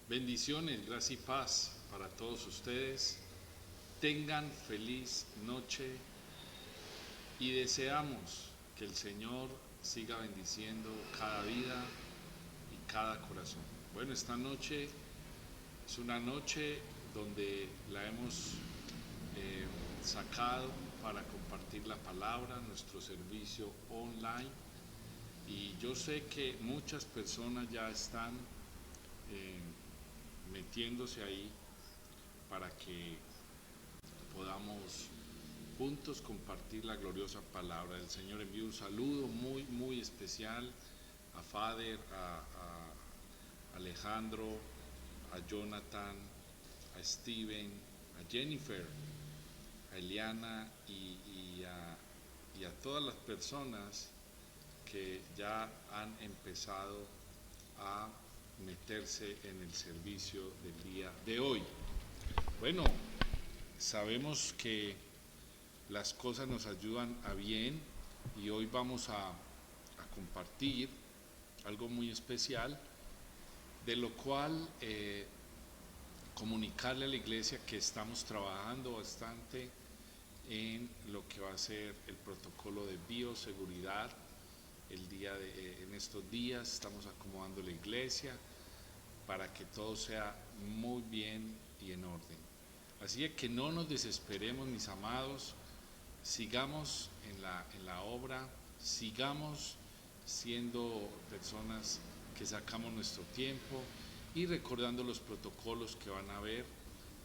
Bendiciones, gracia y paz para todos ustedes. Tengan feliz noche y deseamos que el Señor siga bendiciendo cada vida y cada corazón. Bueno, esta noche es una noche donde la hemos sacado para compartir la palabra, nuestro servicio online. Y yo sé que muchas personas ya están eh, metiéndose ahí para que podamos juntos compartir la gloriosa palabra del Señor. Envío un saludo muy especial a Fader, a Alejandro, a Jonathan, a Steven, a Jennifer, a Eliana y a todas las personas que ya han empezado a meterse en el servicio del día de hoy. Bueno, sabemos que las cosas nos ayudan a bien y hoy vamos a compartir algo muy especial, de lo cual comunicarle a la iglesia que estamos trabajando bastante en lo que va a ser el protocolo de bioseguridad. En estos días estamos acomodando la iglesia para que todo sea muy bien y en orden. Así es que no nos desesperemos, mis amados, sigamos en la obra, sigamos siendo personas que sacamos nuestro tiempo y recordando los protocolos que van a haber.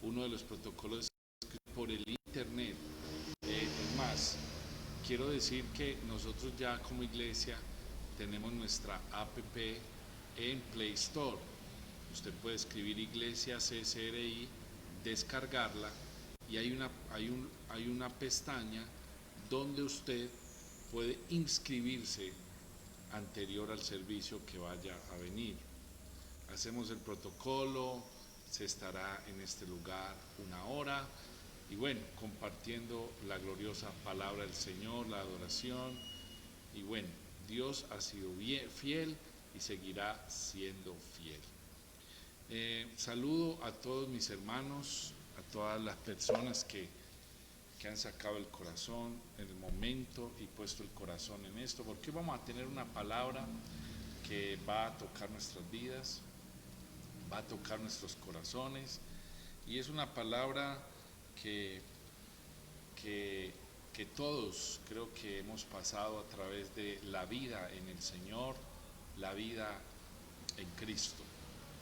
Uno de los protocolos es por el internet. Es más, quiero decir que nosotros ya como iglesia tenemos nuestra app en Play Store. Usted puede escribir Iglesia CSRI, descargarla y hay una pestaña donde usted puede inscribirse anterior al servicio que vaya a venir. Hacemos el protocolo, se estará en este lugar una hora y bueno, compartiendo la gloriosa palabra del Señor, la adoración. Y bueno, Dios ha sido fiel y seguirá siendo fiel. Saludo a todos mis hermanos, a todas las personas que han sacado el corazón en el momento y puesto el corazón en esto, porque vamos a tener una palabra que va a tocar nuestras vidas, va a tocar nuestros corazones, y es una palabra que, que todos creo que hemos pasado a través de la vida en el Señor, la vida en Cristo.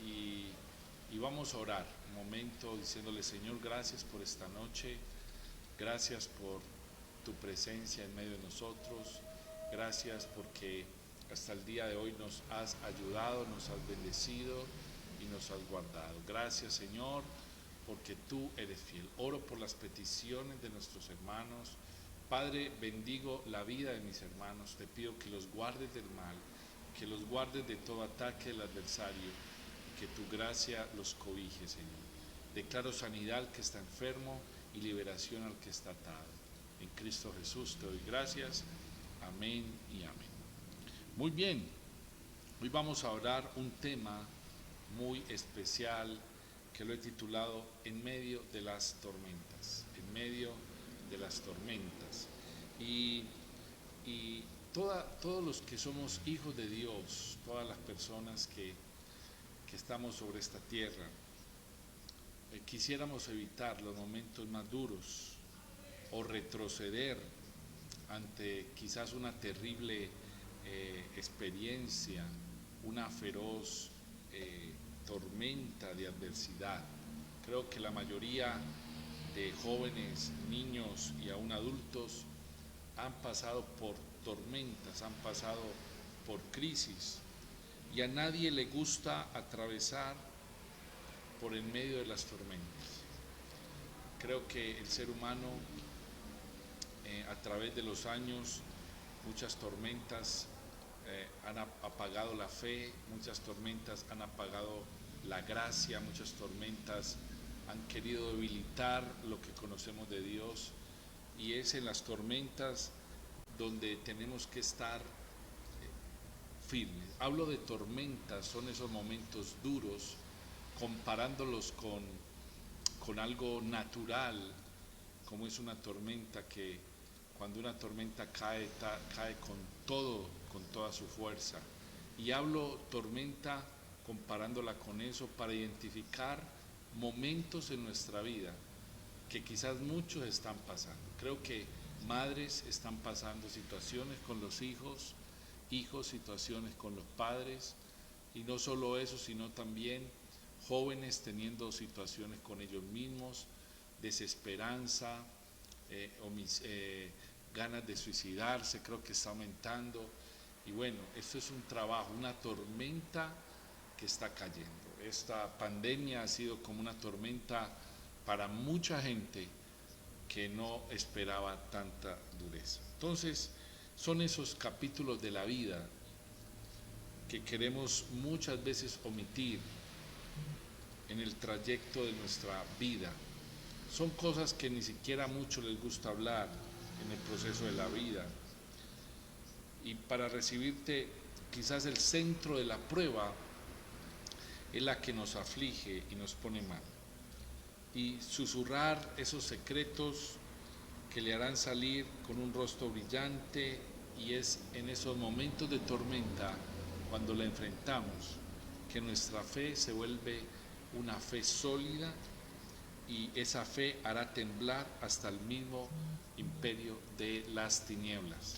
Y vamos a orar un momento diciéndole: Señor, gracias por esta noche, gracias por tu presencia en medio de nosotros, gracias porque hasta el día de hoy nos has ayudado, nos has bendecido y nos has guardado. Gracias, Señor, porque tú eres fiel. Oro por las peticiones de nuestros hermanos. Padre, bendigo la vida de mis hermanos, te pido que los guardes del mal, que los guardes de todo ataque del adversario, que tu gracia los cobije, Señor. Declaro sanidad al que está enfermo y liberación al que está atado. En Cristo Jesús te doy gracias. Amén y amén. Muy bien, hoy vamos a hablar un tema muy especial que lo he titulado En medio de las tormentas. En medio de las tormentas. Y todos los que somos hijos de Dios, todas las personas que estamos sobre esta tierra, quisiéramos evitar los momentos más duros o retroceder ante quizás una terrible experiencia, una feroz tormenta de adversidad. Creo que la mayoría de jóvenes, niños y aún adultos han pasado por tormentas, han pasado por crisis, y a nadie le gusta atravesar por en medio de las tormentas. Creo que el ser humano a través de los años, muchas tormentas han apagado la fe, muchas tormentas han apagado la gracia, muchas tormentas han querido debilitar lo que conocemos de Dios, y es en las tormentas donde tenemos que estar firmes. Hablo de tormentas, son esos momentos duros comparándolos con algo natural, como es una tormenta, que cuando una tormenta cae con todo, con toda su fuerza. Y hablo tormenta comparándola con eso para identificar momentos en nuestra vida que quizás muchos están pasando. Creo que madres están pasando situaciones con los hijos situaciones con los padres, y no solo eso, sino también jóvenes teniendo situaciones con ellos mismos, desesperanza, ganas de suicidarse, creo que está aumentando. Y bueno, esto es un trabajo, una tormenta que está cayendo. Esta pandemia ha sido como una tormenta para mucha gente que no esperaba tanta dureza. Entonces, son esos capítulos de la vida que queremos muchas veces omitir en el trayecto de nuestra vida. Son cosas que ni siquiera a muchos les gusta hablar en el proceso de la vida. Y para recibirte, quizás el centro de la prueba es la que nos aflige y nos pone mal. Y susurrar esos secretos que le harán salir con un rostro brillante, y es en esos momentos de tormenta, cuando la enfrentamos, que nuestra fe se vuelve una fe sólida, y esa fe hará temblar hasta el mismo imperio de las tinieblas.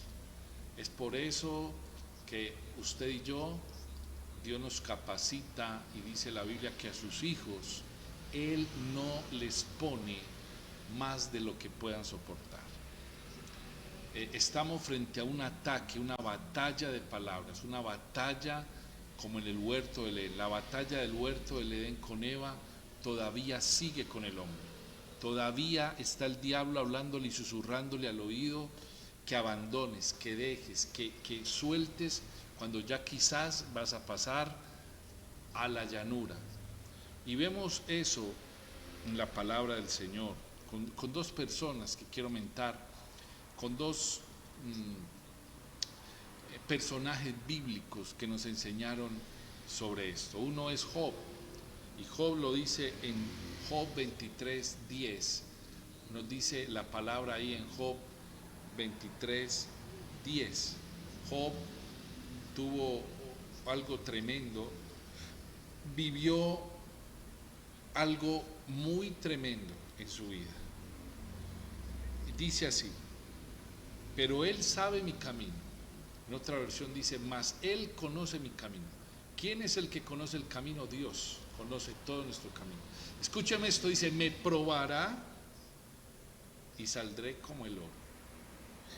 Es por eso que usted y yo, Dios nos capacita, y dice la Biblia que a sus hijos Él no les pone más de lo que puedan soportar. Estamos frente a un ataque, una batalla de palabras, una batalla como en el huerto del Edén. La batalla del huerto del Edén con Eva todavía sigue con el hombre. Todavía está el diablo hablándole y susurrándole al oído que abandones, que dejes, que sueltes, cuando ya quizás vas a pasar a la llanura. Y vemos eso en la palabra del Señor, con dos personas que quiero mentar, con dos personajes bíblicos que nos enseñaron sobre esto. Uno es Job, y Job lo dice en Job 23:10. Nos dice la palabra ahí en Job 23:10. Job tuvo algo tremendo, vivió algo muy tremendo en su vida. Dice así: pero Él sabe mi camino. En otra versión dice: mas Él conoce mi camino. ¿Quién es el que conoce el camino? Dios conoce todo nuestro camino. Escúchame esto, dice: me probará y saldré como el oro.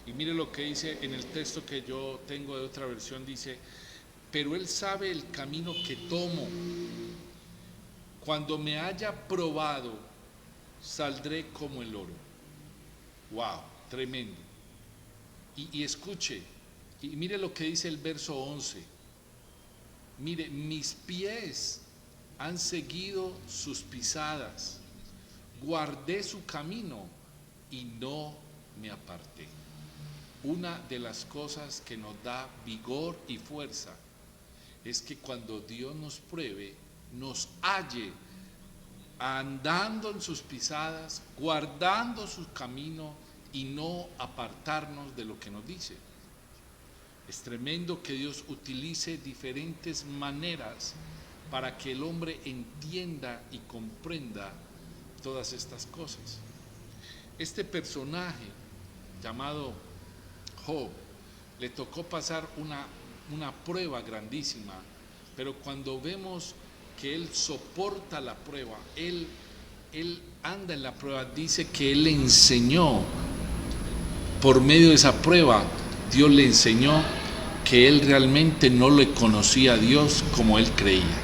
Y mire lo que dice en el texto que yo tengo de otra versión, dice: pero Él sabe el camino que tomo. Cuando me haya probado, saldré como el oro. Wow, tremendo. Y escuche, y mire lo que dice el verso 11. Mire: mis pies han seguido sus pisadas, guardé su camino y no me aparté. Una de las cosas que nos da vigor y fuerza es que cuando Dios nos pruebe, nos halle andando en sus pisadas, guardando su camino y no apartarnos de lo que nos dice. Es tremendo que Dios utilice diferentes maneras para que el hombre entienda y comprenda todas estas cosas. Este personaje llamado Job le tocó pasar una prueba grandísima, pero cuando vemos que él soporta la prueba, él anda en la prueba, dice que él le enseñó, por medio de esa prueba, Dios le enseñó que él realmente no le conocía a Dios como él creía.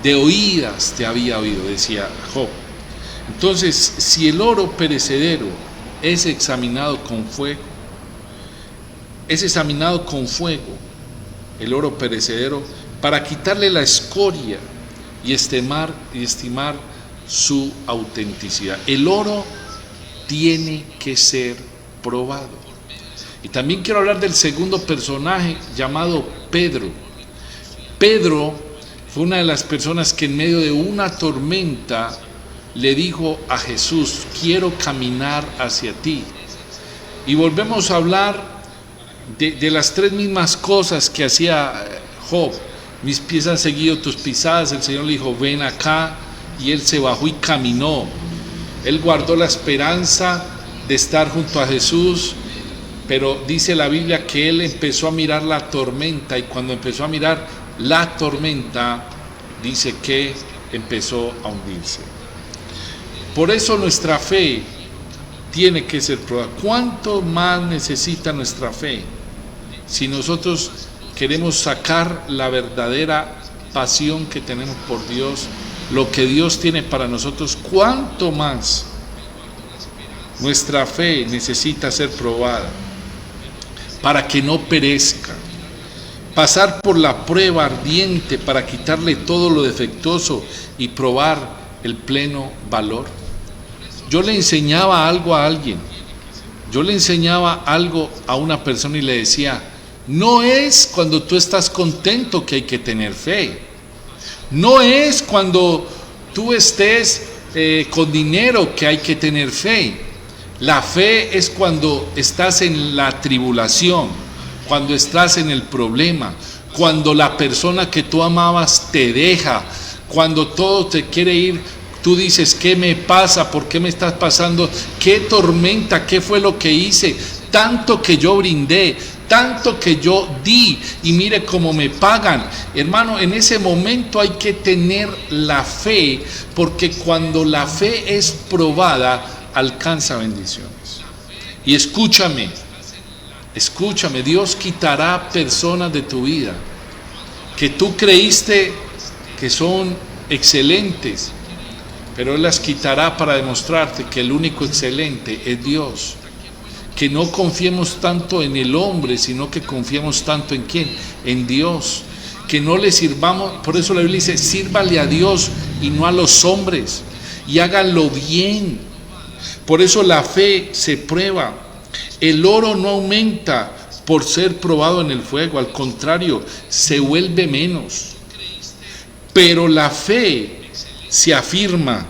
De oídas te había oído, decía Job. Entonces, si el oro perecedero es examinado con fuego, el oro perecedero, para quitarle la escoria y estimar su autenticidad. El oro tiene que ser probado. Y también quiero hablar del segundo personaje llamado Pedro. Pedro fue una de las personas que en medio de una tormenta le dijo a Jesús: quiero caminar hacia ti. Y volvemos a hablar de las tres mismas cosas que hacía Job. Mis pies han seguido tus pisadas. El Señor le dijo: ven acá, y él se bajó y caminó. Él guardó la esperanza de estar junto a Jesús, pero dice la Biblia que él empezó a mirar la tormenta, y cuando empezó a mirar la tormenta, dice que empezó a hundirse. Por eso nuestra fe tiene que ser probada. ¿Cuánto más necesita nuestra fe? Si nosotros queremos sacar la verdadera pasión que tenemos por Dios, lo que Dios tiene para nosotros, ¿cuánto más nuestra fe necesita ser probada para que no perezca? Pasar por la prueba ardiente para quitarle todo lo defectuoso y probar el pleno valor. Yo le enseñaba algo a alguien, yo le enseñaba algo a una persona y le decía: no es cuando tú estás contento que hay que tener fe, no es cuando tú estés con dinero que hay que tener fe. La fe es cuando estás en la tribulación, cuando estás en el problema, cuando la persona que tú amabas te deja, cuando todo te quiere ir. Tú dices: ¿qué me pasa? ¿Por qué me estás pasando? ¿Qué tormenta? ¿Qué fue lo que hice? Tanto que yo brindé, tanto que yo di, y mire cómo me pagan. Hermano, en ese momento hay que tener la fe, porque cuando la fe es probada, alcanza bendiciones. Y escúchame, Dios quitará personas de tu vida que tú creíste que son excelentes, pero Él las quitará para demostrarte que el único excelente es Dios. Que no confiemos tanto en el hombre, sino que confiemos tanto en ¿quién? En Dios. Que no le sirvamos, por eso la Biblia dice: sírvale a Dios y no a los hombres, y háganlo bien. Por eso la fe se prueba. El oro no aumenta por ser probado en el fuego, al contrario, se vuelve menos. Pero la fe se afirma,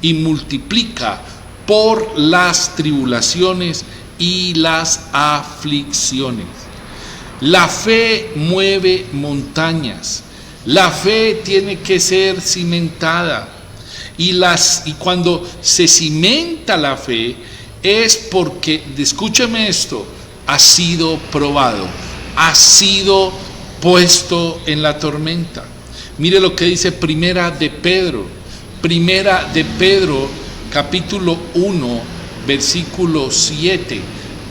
y multiplica por las tribulaciones y las aflicciones. La fe mueve montañas. La fe tiene que ser cimentada. Y cuando se cimenta la fe es porque, escúcheme esto, ha sido probado, ha sido puesto en la tormenta. Mire lo que dice Primera de Pedro, capítulo 1, versículo 7.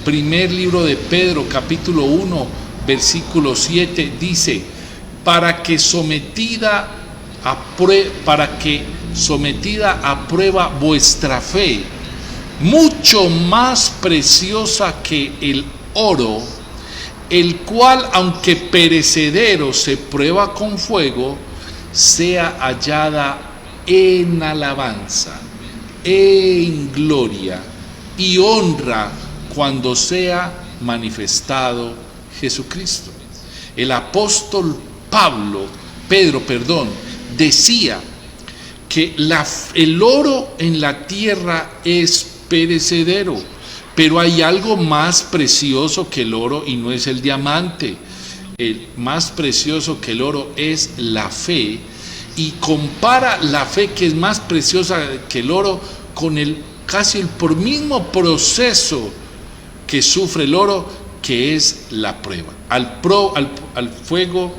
Primer libro de Pedro, capítulo 1, versículo 7, dice: para que sometida a prueba vuestra fe, mucho más preciosa que el oro, el cual, aunque perecedero, se prueba con fuego, sea hallada en alabanza, en gloria y honra cuando sea manifestado Jesucristo. El apóstol Pedro, decía que el oro en la tierra es perecedero, pero hay algo más precioso que el oro, y no es el diamante. El más precioso que el oro es la fe, y compara la fe, que es más preciosa que el oro, con casi el mismo proceso que sufre el oro, que es la prueba. Al fuego,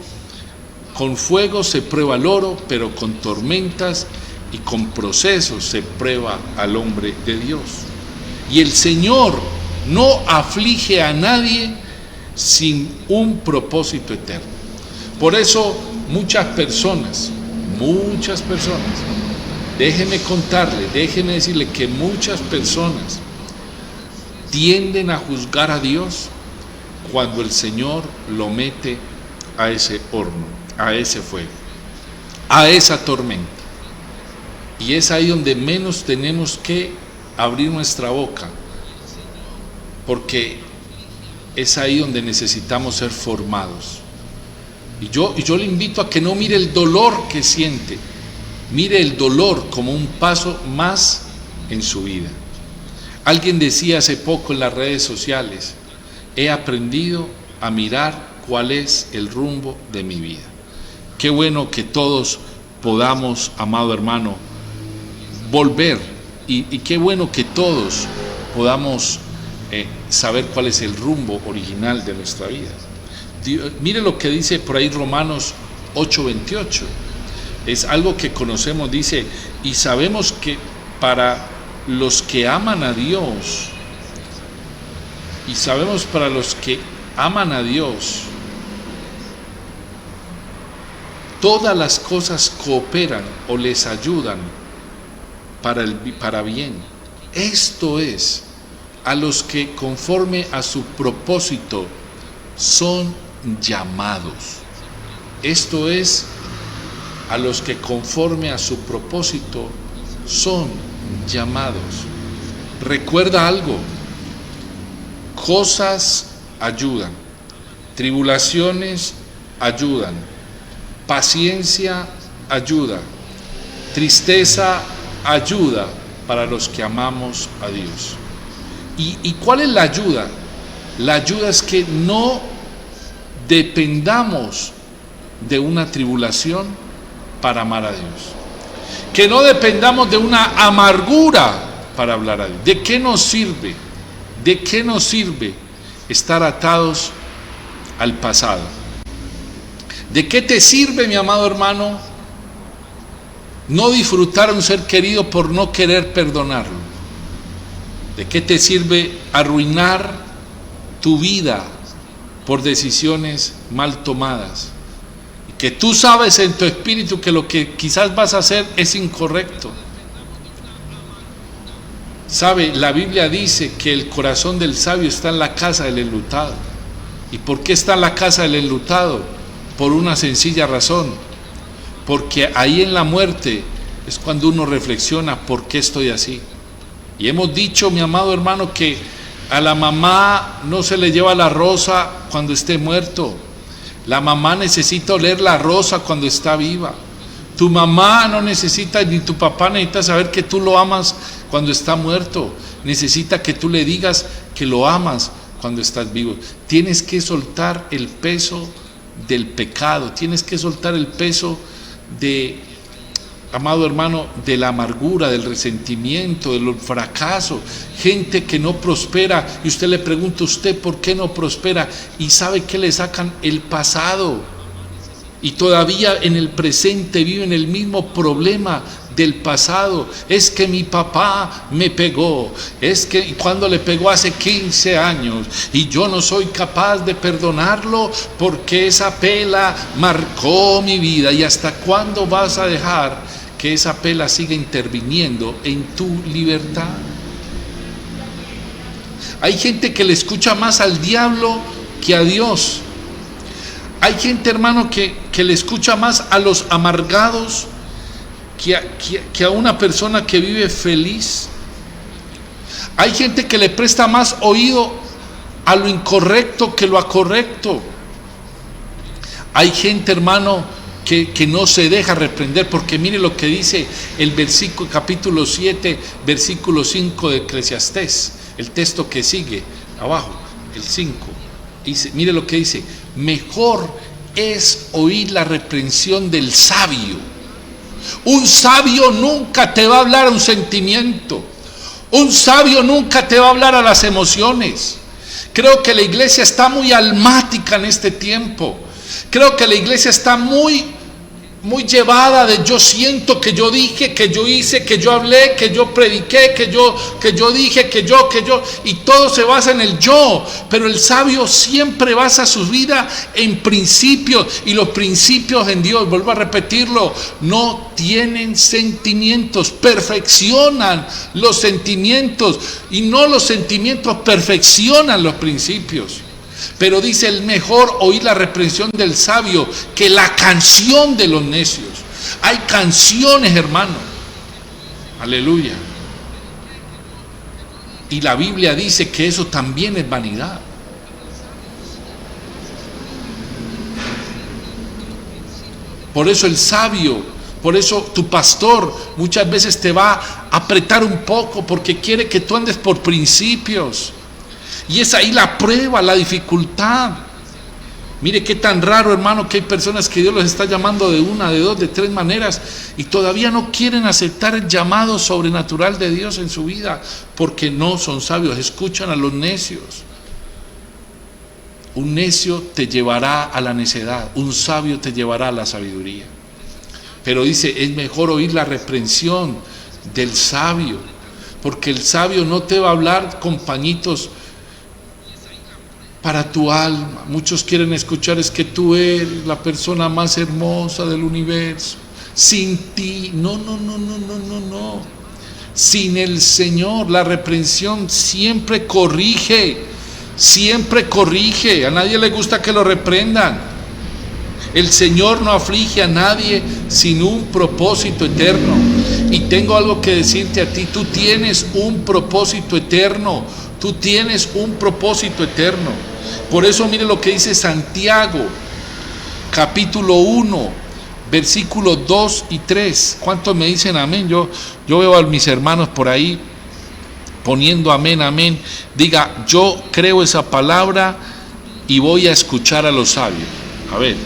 con fuego se prueba el oro, pero con tormentas y con procesos se prueba al hombre de Dios. Y el Señor no aflige a nadie sin un propósito eterno. Por eso muchas personas, déjeme decirle que muchas personas tienden a juzgar a Dios cuando el Señor lo mete a ese horno, a ese fuego, a esa tormenta. Y es ahí donde menos tenemos que abrir nuestra boca, porque es ahí donde necesitamos ser formados. Y yo le invito a que no mire el dolor que siente, mire el dolor como un paso más en su vida. Alguien decía hace poco en las redes sociales: he aprendido a mirar cuál es el rumbo de mi vida. Qué bueno que todos podamos, amado hermano, volver, y qué bueno que todos podamos saber cuál es el rumbo original de nuestra vida. Mire lo que dice por ahí Romanos 8:28. Es algo que conocemos, dice: y sabemos que para los que aman a Dios, todas las cosas cooperan o les ayudan para bien. Esto es, a los que conforme a su propósito son llamados. Esto es, a los que conforme a su propósito son llamados. Recuerda algo: cosas ayudan, tribulaciones ayudan, paciencia ayuda, tristeza ayuda para los que amamos a Dios. ¿Y cuál es la ayuda? La ayuda es que no dependamos de una tribulación para amar a Dios, que no dependamos de una amargura para hablar a Dios. ¿De qué nos sirve? ¿De qué nos sirve estar atados al pasado? ¿De qué te sirve, mi amado hermano, no disfrutar a un ser querido por no querer perdonarlo? ¿De qué te sirve arruinar tu vida por decisiones mal tomadas? Y que tú sabes en tu espíritu que lo que quizás vas a hacer es incorrecto. Sabe, la Biblia dice que el corazón del sabio está en la casa del enlutado. ¿Y por qué está en la casa del enlutado? Por una sencilla razón: porque ahí en la muerte es cuando uno reflexiona: ¿por qué estoy así? Y hemos dicho, mi amado hermano, que a la mamá no se le lleva la rosa cuando esté muerto. La mamá necesita oler la rosa cuando está viva. Tu mamá no necesita, ni tu papá necesita saber que tú lo amas cuando está muerto. Necesita que tú le digas que lo amas cuando estás vivo. Tienes que soltar el peso del pecado, tienes que soltar el peso de, amado hermano, de la amargura, del resentimiento, del fracaso. Gente que no prospera, y usted le pregunta: ¿usted por qué no prospera? Y sabe que le sacan el pasado, y todavía en el presente viven el mismo problema del pasado. Es que mi papá me pegó, es que cuando le pegó hace 15 años, y yo no soy capaz de perdonarlo porque esa pela marcó mi vida. ¿Y hasta cuándo vas a dejar que esa pela siga interviniendo en tu libertad? Hay gente que le escucha más al diablo que a Dios. Hay gente, hermano, que le escucha más a los amargados que a una persona que vive feliz. Hay gente que le presta más oído a lo incorrecto que lo correcto. Hay gente, hermano, que no se deja reprender, porque mire lo que dice el versículo, capítulo 7, versículo 5 de Eclesiastés, el texto que sigue abajo, el 5. Dice, mire lo que dice: mejor es oír la reprensión del sabio. Un sabio nunca te va a hablar a un sentimiento. Un sabio nunca te va a hablar a las emociones. Creo que la iglesia está muy almática en este tiempo. Creo que la iglesia está muy llevada de yo siento, que yo dije, que yo hice, que yo hablé, que yo prediqué, que yo dije, que yo, y todo se basa en el yo. Pero el sabio siempre basa su vida en principios, y los principios en Dios, vuelvo a repetirlo, no tienen sentimientos, perfeccionan los sentimientos, y no los sentimientos perfeccionan los principios. Pero dice: el mejor oír la reprensión del sabio que la canción de los necios. Hay canciones, hermano, aleluya, y la Biblia dice que eso también es vanidad. Por eso el sabio, por eso tu pastor muchas veces te va a apretar un poco porque quiere que tú andes por principios. Y es ahí la prueba, la dificultad. Mire qué tan raro, hermano, que hay personas que Dios los está llamando de una, de dos, de tres maneras y todavía no quieren aceptar el llamado sobrenatural de Dios en su vida porque no son sabios, escuchan a los necios. Un necio te llevará a la necedad, un sabio te llevará a la sabiduría. Pero dice, es mejor oír la reprensión del sabio, porque el sabio no te va a hablar con pañitos para tu alma. Muchos quieren escuchar, es que tú eres la persona más hermosa del universo. Sin ti, no. Sin el Señor, la reprensión siempre corrige. Siempre corrige. A nadie le gusta que lo reprendan. El Señor no aflige a nadie sin un propósito eterno. Y tengo algo que decirte a ti. Tú tienes un propósito eterno. Tú tienes un propósito eterno. Por eso mire lo que dice Santiago, capítulo 1, versículos 2 y 3. ¿Cuántos me dicen amén? Yo veo a mis hermanos por ahí poniendo amén, amén. Diga, yo creo esa palabra y voy a escuchar a los sabios. A ver.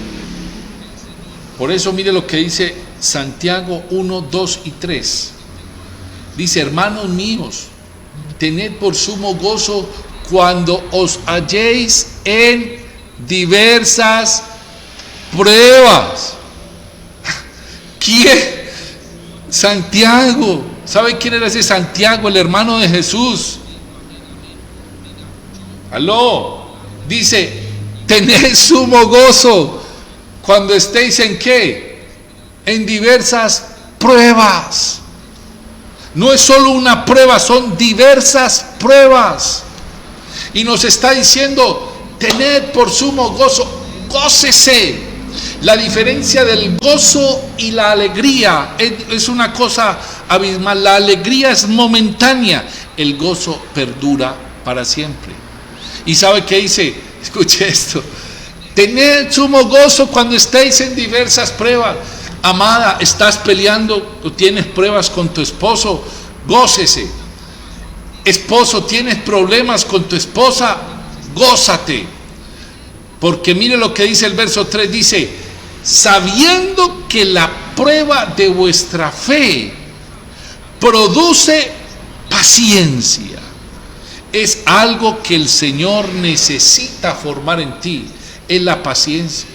Por eso mire lo que dice Santiago 1, 2 y 3. Dice, hermanos míos, tened por sumo gozo cuando os halléis en diversas pruebas. ¿Quién? Santiago. ¿Sabe quién era ese Santiago? El hermano de Jesús. Aló. Dice, tened sumo gozo cuando estéis en ¿qué? En diversas pruebas. No es solo una prueba, son diversas pruebas. Y nos está diciendo, tened por sumo gozo, gócese. La diferencia del gozo y la alegría es una cosa abismal. La alegría es momentánea, el gozo perdura para siempre. ¿Y sabe qué dice? Escuche esto. Tened sumo gozo cuando estéis en diversas pruebas. Amada, estás peleando o tienes pruebas con tu esposo, gócese. Esposo, tienes problemas con tu esposa, gózate. Porque mire lo que dice el verso 3, dice, sabiendo que la prueba de vuestra fe produce paciencia. Es algo que el Señor necesita formar en ti, es la paciencia.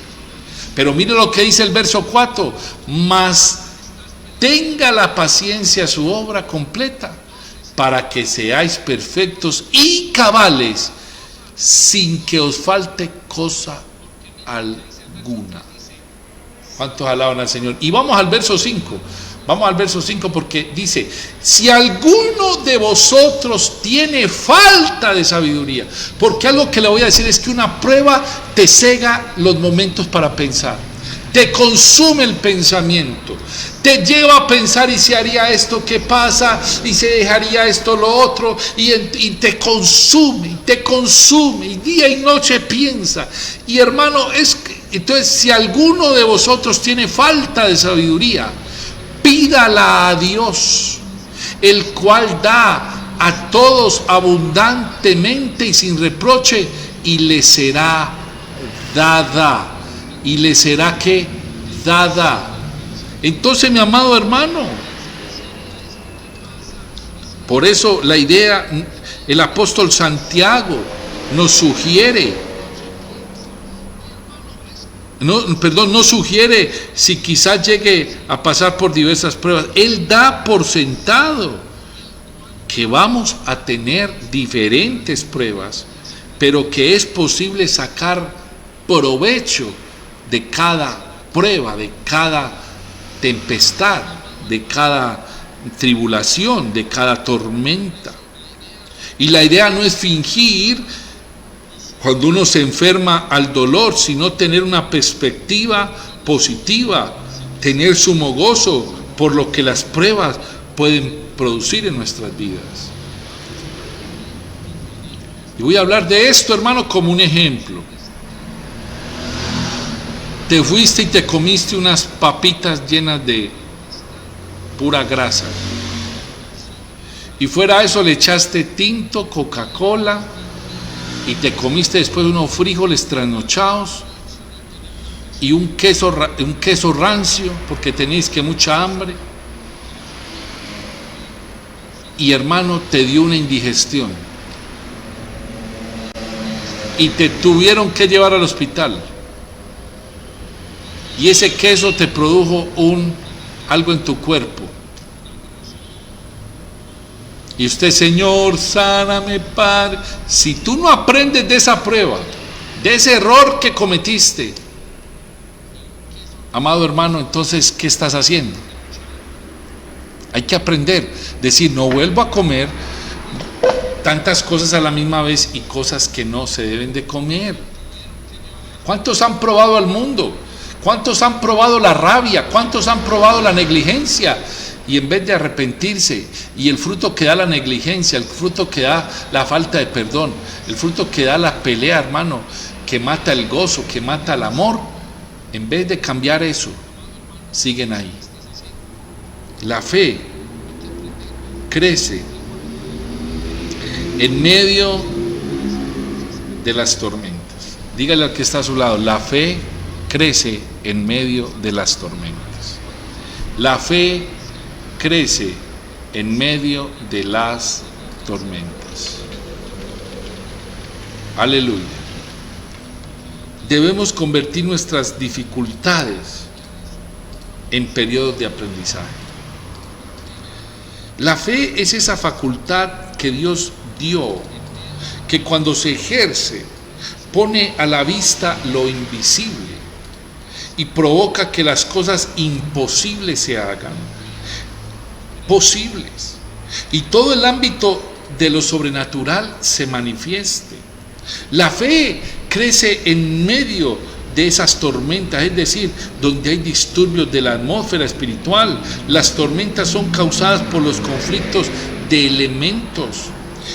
Pero mire lo que dice el verso 4, mas tenga la paciencia su obra completa, para que seáis perfectos y cabales, sin que os falte cosa alguna. ¿Cuántos alaban al Señor? Y vamos al verso 5. Vamos al verso 5 porque dice, si alguno de vosotros tiene falta de sabiduría, porque algo que le voy a decir es que una prueba te cega los momentos para pensar, te consume el pensamiento, te lleva a pensar y se haría esto, ¿qué pasa? Y se dejaría esto, lo otro, y te consume, y día y noche piensa. Y hermano, entonces si alguno de vosotros tiene falta de sabiduría, pídala a Dios, el cual da a todos abundantemente y sin reproche, y le será dada. ¿Y le será qué? Dada. Entonces, mi amado hermano, por eso la idea, el apóstol Santiago nos sugiere, no sugiere si quizás llegue a pasar por diversas pruebas. Él da por sentado que vamos a tener diferentes pruebas, pero que es posible sacar provecho de cada prueba, de cada tempestad, de cada tribulación, de cada tormenta. Y la idea no es fingir cuando uno se enferma al dolor, sino tener una perspectiva positiva, tener sumo gozo por lo que las pruebas pueden producir en nuestras vidas. Y voy a hablar de esto, hermano, como un ejemplo. te fuiste y te comiste unas papitas llenas de pura grasa. Y fuera de eso le echaste tinto, Coca-Cola, y te comiste después unos frijoles trasnochados y un queso rancio porque tenéis que mucha hambre. Y hermano, te dio una indigestión y te tuvieron que llevar al hospital. Y ese queso te produjo algo en tu cuerpo. Y usted, Señor, sáname, Padre. Si tú no aprendes de esa prueba, de ese error que cometiste, amado hermano, entonces, ¿qué estás haciendo? Hay que aprender, decir, no vuelvo a comer tantas cosas a la misma vez y cosas que no se deben de comer. ¿Cuántos han probado al mundo? ¿Cuántos han probado la rabia? ¿Cuántos han probado la negligencia? Y en vez de arrepentirse, y el fruto que da la negligencia, el fruto que da la falta de perdón, el fruto que da la pelea, hermano, que mata el gozo, que mata el amor, en vez de cambiar eso, siguen ahí. La fe crece en medio de las tormentas. Dígale al que está a su lado, la fe crece en medio de las tormentas. La fe crece en medio de las tormentas. Aleluya. Debemos convertir nuestras dificultades en periodos de aprendizaje. La fe es esa facultad que Dios dio, que cuando se ejerce pone a la vista lo invisible y provoca que las cosas imposibles se hagan posibles y todo el ámbito de lo sobrenatural se manifieste. La fe crece en medio de esas tormentas, es decir, donde hay disturbios de la atmósfera espiritual. Las tormentas son causadas por los conflictos de elementos.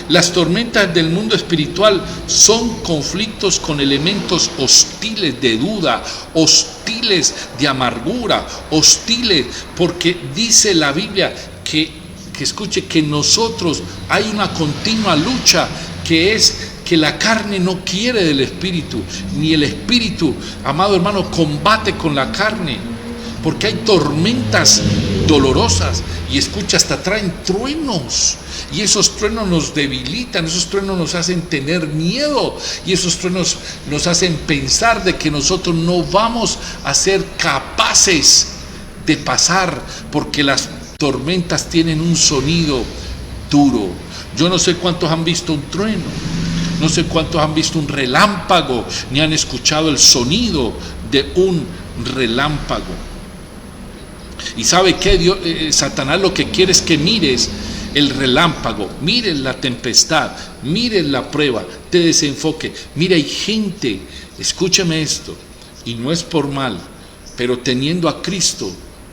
Las tormentas del mundo espiritual son conflictos con elementos hostiles de duda, hostiles de amargura, hostiles, porque dice la Biblia que escuche, que nosotros hay una continua lucha, que es que la carne no quiere del espíritu, ni el espíritu, amado hermano, combate con la carne, porque hay tormentas dolorosas, y escucha, hasta traen truenos, y esos truenos nos debilitan, esos truenos nos hacen tener miedo, y esos truenos nos hacen pensar de que nosotros no vamos a ser capaces de pasar, porque las tormentas tienen un sonido duro. Yo no sé cuántos han visto un trueno, no sé cuántos han visto un relámpago, ni han escuchado el sonido de un relámpago. Y sabe qué, Satanás lo que quiere es que mires el relámpago, mires la tempestad, mires la prueba, te desenfoque. Mira, hay gente, escúcheme esto, y no es por mal, pero teniendo a Cristo,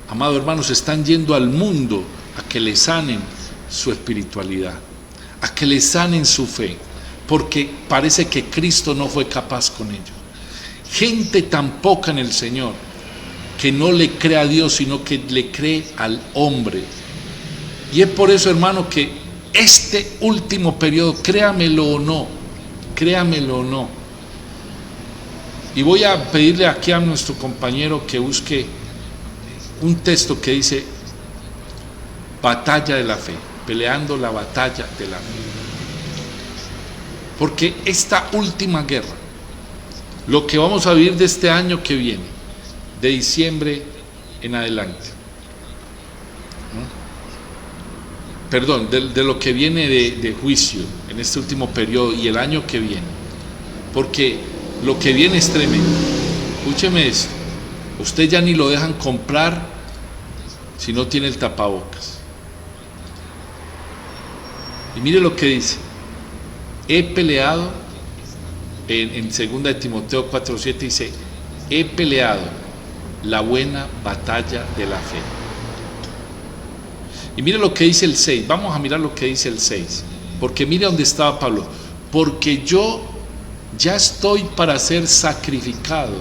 amado hermano, se están yendo al mundo a que le sanen su espiritualidad, a que le sanen su fe, porque parece que Cristo no fue capaz con ellos. Gente tan poca en el Señor que no le cree a Dios, sino que le cree al hombre. Y es por eso, hermano, que este último periodo, créamelo o no, y voy a pedirle aquí a nuestro compañero que busque un texto que dice batalla de la fe, peleando la batalla de la fe. Porque esta última guerra, lo que vamos a vivir de este año que viene, de diciembre en adelante, ¿no? Perdón, de lo que viene de juicio en este último periodo y el año que viene, porque lo que viene es tremendo. Escúcheme esto, usted ya ni lo dejan comprar si no tiene el tapabocas. Y mire lo que dice: he peleado, en 2 de Timoteo 4:7 dice, he peleado la buena batalla de la fe. Y mire lo que dice el 6, vamos a mirar lo que dice el 6, porque mire dónde estaba Pablo: porque yo ya estoy para ser sacrificado,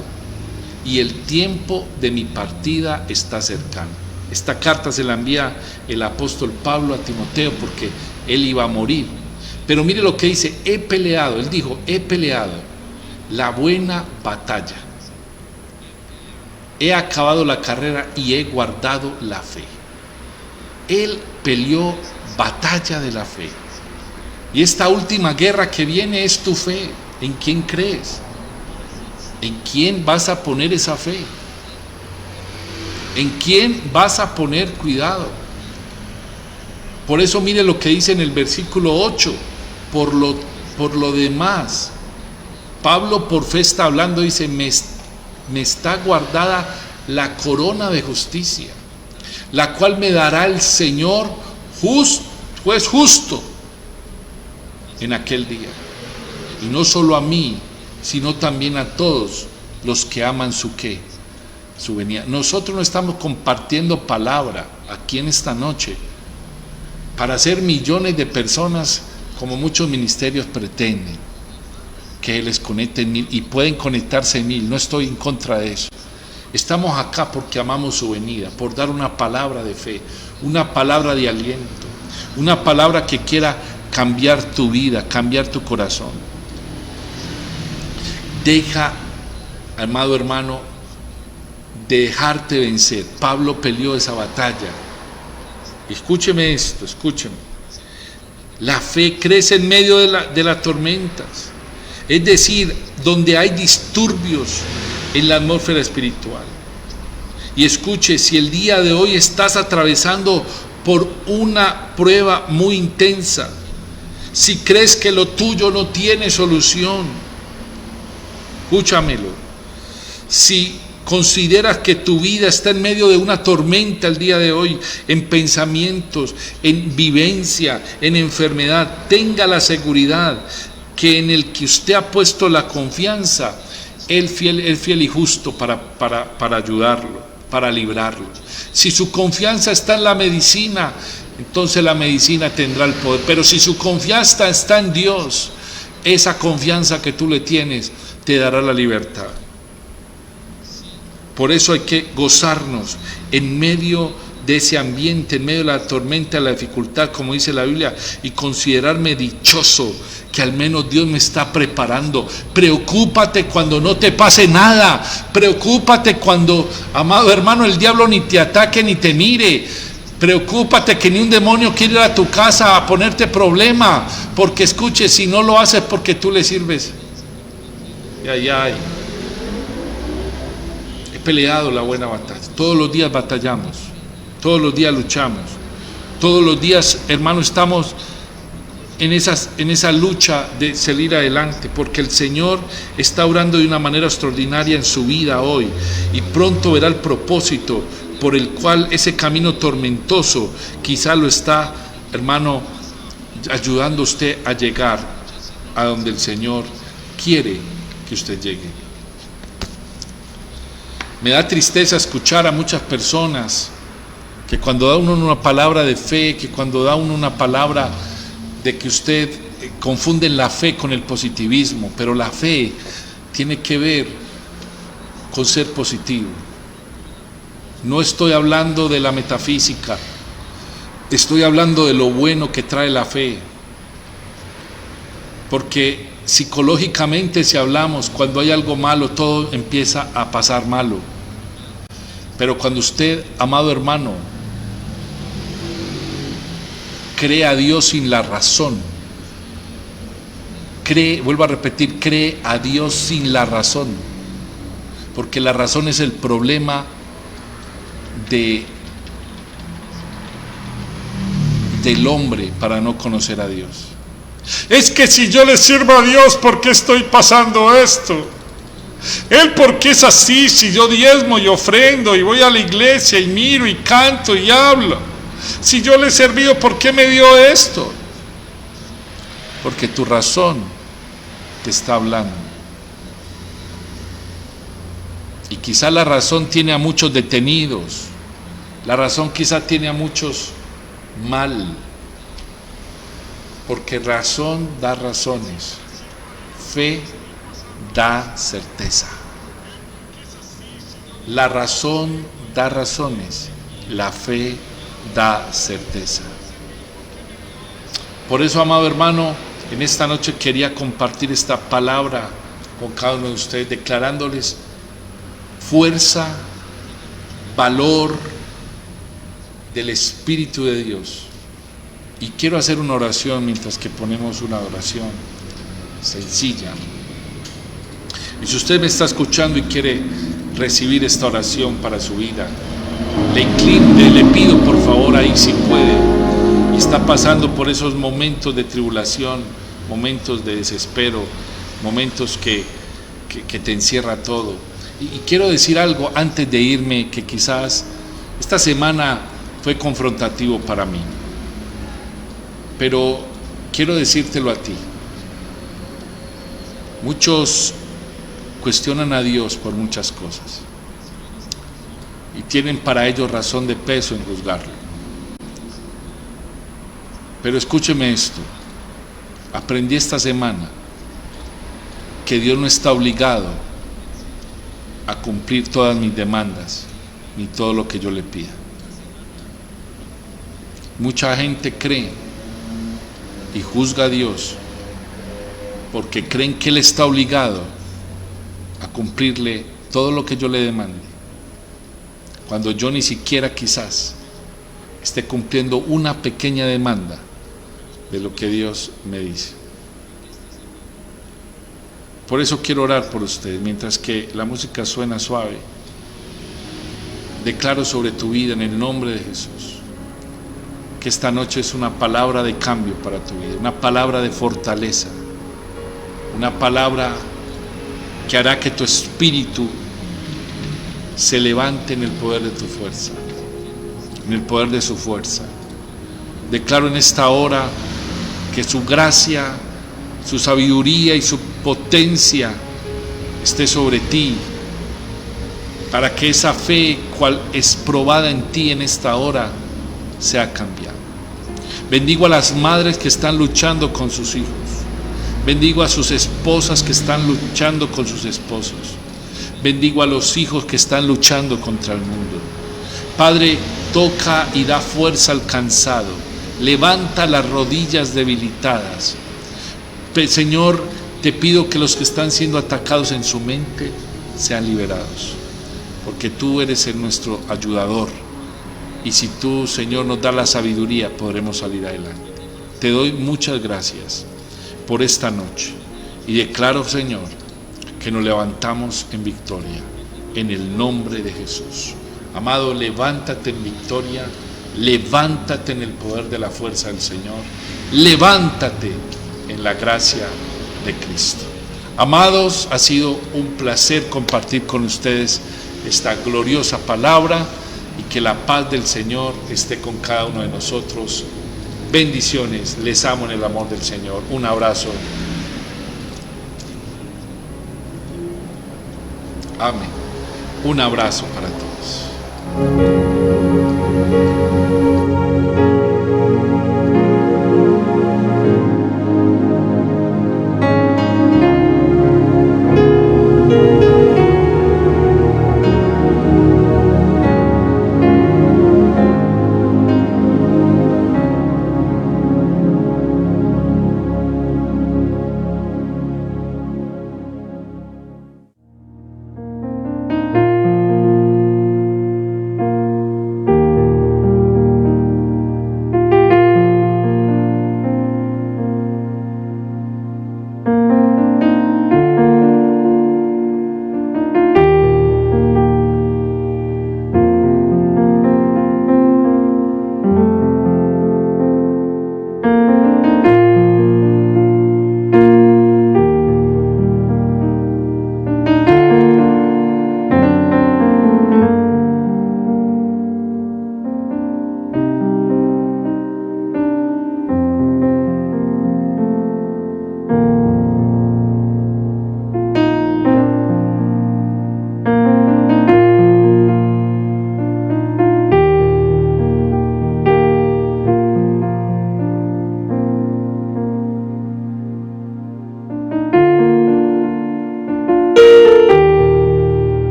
y el tiempo de mi partida está cercano. Esta carta se la envía el apóstol Pablo a Timoteo porque él iba a morir. Pero mire lo que dice: he peleado, él dijo, he peleado la buena batalla, he acabado la carrera y he guardado la fe. Él peleó batalla de la fe. Y esta última guerra que viene es tu fe. ¿En quién crees? ¿En quién vas a poner esa fe? ¿En quién vas a poner cuidado? Por eso mire lo que dice en el versículo 8. Por lo demás, Pablo por fe está hablando, dice, me está guardada la corona de justicia, la cual me dará el Señor juez justo en aquel día. Y no solo a mí, sino también a todos los que aman su venida. Nosotros no estamos compartiendo palabra aquí en esta noche para hacer millones de personas como muchos ministerios pretenden, que les conecten 1000 y pueden conectarse 1000. No estoy en contra de eso. Estamos acá porque amamos su venida, por dar una palabra de fe, una palabra de aliento, una palabra que quiera cambiar tu vida, cambiar tu corazón. Deja, amado hermano, dejarte vencer. Pablo peleó esa batalla. Escúcheme esto, escúcheme. La fe crece en medio de las tormentas, es decir, donde hay disturbios en la atmósfera espiritual. Y escuche, si el día de hoy estás atravesando por una prueba muy intensa, si crees que lo tuyo no tiene solución, escúchamelo, si consideras que tu vida está en medio de una tormenta el día de hoy, en pensamientos, en vivencia, en enfermedad, tenga la seguridad que en el que usted ha puesto la confianza, Él fiel y justo para ayudarlo, para librarlo. Si su confianza está en la medicina, entonces la medicina tendrá el poder. Pero si su confianza está en Dios, esa confianza que tú le tienes te dará la libertad. Por eso hay que gozarnos en medio de ese ambiente, en medio de la tormenta, de la dificultad, como dice la Biblia, y considerarme dichoso que al menos Dios me está preparando. Preocúpate cuando no te pase nada. Preocúpate cuando, amado hermano, el diablo ni te ataque ni te mire. Preocúpate que ni un demonio quiere ir a tu casa a ponerte problema, porque escuche, si no lo haces porque tú le sirves. Ay. He peleado la buena batalla. Todos los días batallamos, todos los días luchamos, todos los días, hermano, estamos en esa lucha de salir adelante, porque el Señor está obrando de una manera extraordinaria en su vida hoy, y pronto verá el propósito por el cual ese camino tormentoso quizá lo está, hermano, ayudando a usted a llegar a donde el Señor quiere que usted llegue. Me da tristeza escuchar a muchas personas que cuando da uno una palabra de fe, que cuando da uno una palabra de que usted confunden la fe con el positivismo, pero la fe tiene que ver con ser positivo. No estoy hablando de la metafísica, estoy hablando de lo bueno que trae la fe, porque psicológicamente, si hablamos, cuando hay algo malo, todo empieza a pasar malo. Pero cuando usted, amado hermano, cree a Dios sin la razón, vuelvo a repetir, cree a Dios sin la razón, porque la razón es el problema del hombre para no conocer a Dios. Es que si yo le sirvo a Dios, ¿por qué estoy pasando esto? Él, ¿por qué es así? Si yo diezmo y ofrendo y voy a la iglesia y miro y canto y hablo, si yo le he servido, ¿por qué me dio esto? Porque tu razón te está hablando. Y quizá la razón tiene a muchos detenidos, la razón quizá tiene a muchos mal, porque razón da razones, fe da certeza. La razón da razones, la fe da certeza. Por eso, amado hermano, en esta noche quería compartir esta palabra con cada uno de ustedes, declarándoles fuerza, valor del Espíritu de Dios. Y quiero hacer una oración mientras que ponemos una oración sencilla. Y si usted me está escuchando y quiere recibir esta oración para su vida, le pido por favor ahí si puede, y está pasando por esos momentos de tribulación, momentos de desespero, momentos que te encierra todo. Y quiero decir algo antes de irme, que quizás esta semana fue confrontativo para mí, pero quiero decírtelo a ti. Muchos cuestionan a Dios por muchas cosas y tienen para ellos razón de peso en juzgarlo. Pero escúcheme esto, aprendí esta semana que Dios no está obligado a cumplir todas mis demandas ni todo lo que yo le pida. Mucha gente cree y juzga a Dios porque creen que Él está obligado a cumplirle todo lo que yo le demande, cuando yo ni siquiera quizás esté cumpliendo una pequeña demanda de lo que Dios me dice. Por eso quiero orar por ustedes. Mientras que la música suena suave, declaro sobre tu vida en el nombre de Jesús que esta noche es una palabra de cambio para tu vida, una palabra de fortaleza, una palabra que hará que tu espíritu se levante en el poder de tu fuerza, en el poder de su fuerza. Declaro en esta hora que su gracia, su sabiduría y su potencia esté sobre ti, para que esa fe cual es probada en ti en esta hora sea cambiada. Bendigo a las madres que están luchando con sus hijos. Bendigo a sus esposas que están luchando con sus esposos. Bendigo a los hijos que están luchando contra el mundo. Padre, toca y da fuerza al cansado. Levanta las rodillas debilitadas. Señor, te pido que los que están siendo atacados en su mente sean liberados, porque tú eres nuestro ayudador. Y si tú, Señor, nos das la sabiduría, podremos salir adelante. Te doy muchas gracias por esta noche y declaro, Señor, que nos levantamos en victoria en el nombre de Jesús. Amado, levántate en victoria, levántate en el poder de la fuerza del Señor, levántate en la gracia de Cristo. Amados, ha sido un placer compartir con ustedes esta gloriosa palabra, y que la paz del Señor esté con cada uno de nosotros. Bendiciones, les amo en el amor del Señor. Un abrazo. Amén. Un abrazo para todos.